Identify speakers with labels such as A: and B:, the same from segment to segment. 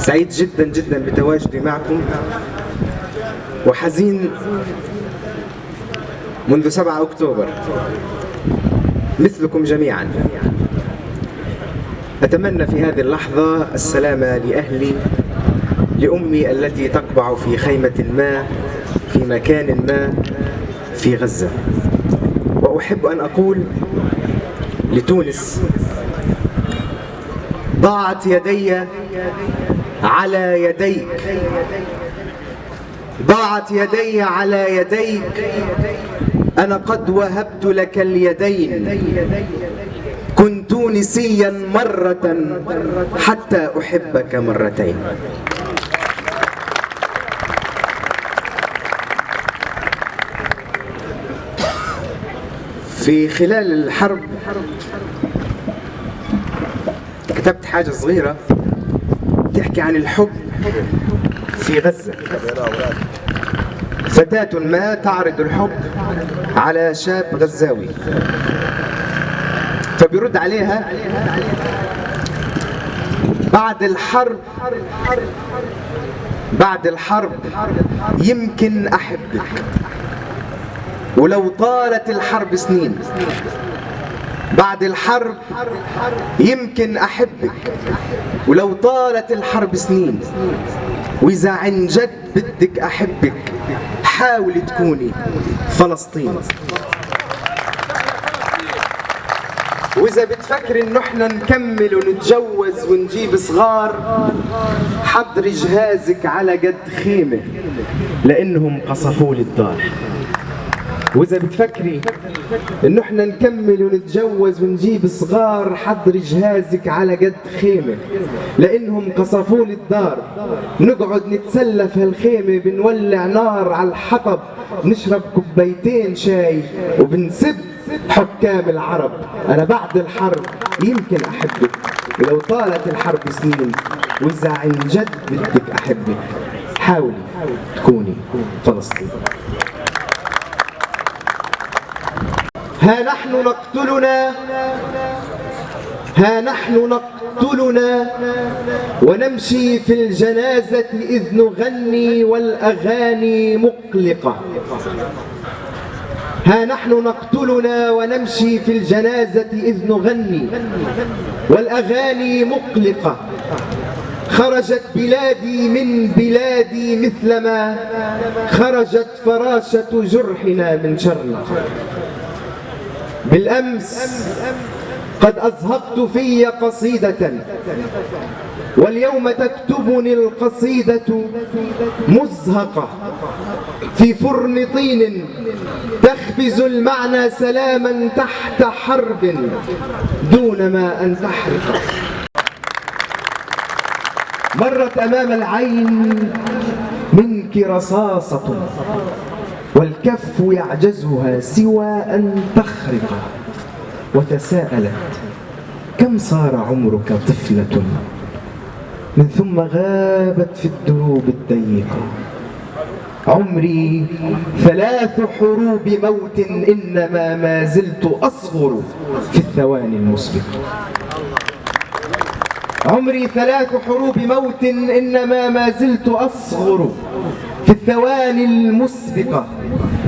A: سعيد جدا جدا بتواجدي معكم، وحزين منذ 7 أكتوبر مثلكم جميعا. أتمنى في هذه اللحظة السلامة لأهلي، لأمي التي تقبع في خيمة ما في مكان ما في غزة. وأحب أن أقول لتونس: ضاعت يدي على يديك، ضاعت يدي على يديك، أنا قد وهبت لك اليدين. كن تونسيا مرة حتى أحبك مرتين. في خلال الحرب كتبت حاجة صغيرة تحكي عن الحب في غزة. فتاة ما تعرض الحب على شاب غزاوي، فبيرد عليها: بعد الحرب يمكن أحبك ولو طالت الحرب سنين. بعد الحرب يمكن أحبك ولو طالت الحرب سنين. وإذا عن جد بدك أحبك حاولي تكوني فلسطين. وإذا بتفكري إنه إحنا نكمل ونتجوز ونجيب صغار، حضري جهازك على قد خيمة لأنهم قصفوا لي الدار. وإذا بتفكري إنه إحنا نكمل ونتجوز ونجيب صغار، حضري جهازك على قد خيمة لأنهم قصفوا لي الدار. نقعد نتسلى في هالخيمة، بنولع نار على الحطب، نشرب كوبايتين شاي وبنسب حكام العرب. أنا بعد الحرب يمكن أحبك ولو طالت الحرب سنين. وإذا عن جد بدك أحبك حاولي تكوني فلسطين. ها نحن نقتلنا ونمشي في الجنازة إذ نغني والأغاني مقلقة. ها نحن نقتلنا ونمشي في الجنازة إذ نغني والأغاني مقلقة. خرجت بلادي من بلادي مثلما خرجت فراشة جرحنا من شرنقة. بالأمس قد أزهقت في قصيدة، واليوم تكتبني القصيدة مزهقة في فرن طين تخبز المعنى سلاما تحت حرب دون ما أن تحرق. مرت أمام العين منك رصاصة والكف يعجزها سوى أن تخرق. وتساءلت: كم صار عمرك طفلة؟ من ثم غابت في الدروب الضيقة. عمري 3 حروب موت، إنما ما زلت أصغر في الثواني المسبقة. عمري 3 حروب موت، إنما ما زلت أصغر في الثواني المسبقة.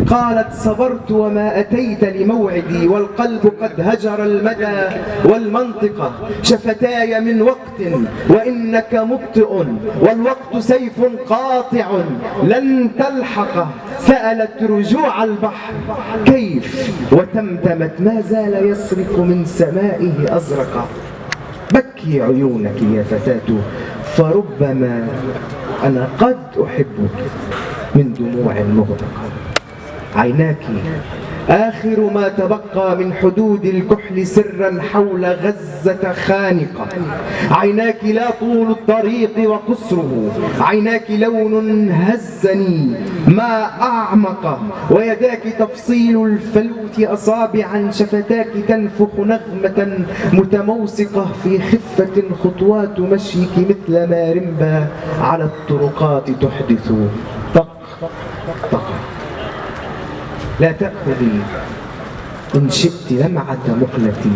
A: قالت: صبرت وما أتيت لموعدي، والقلب قد هجر المدى والمنطقة. شفتاي من وقت وإنك مبطئ، والوقت سيف قاطع لن تلحقه. سألت رجوع البحر كيف، وتمتمت: ما زال يسرق من سمائه أزرقا. بكي عيونك يا فتاة، فربما أنا قد أحبك من دموع مغرقة. عيناك آخر ما تبقى من حدود الكحل سرا حول غزة خانقة. عيناك لا طول الطريق وقصره، عيناك لون هزني ما أعمق. ويداك تفصيل الفلوت أصابعا، شفتاك تنفخ نغمة متموسقة. في خفة خطوات مشيك مثل ما رمبا على الطرقات تحدث طق طق. لا تأخذي إن شئت لمعة مقلتي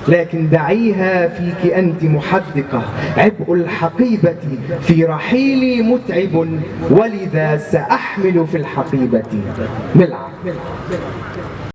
A: لكن دعيها فيك أنت محدقة. عبء الحقيبة في رحيلي متعب، ولذا سأحمل في الحقيبة ملعب.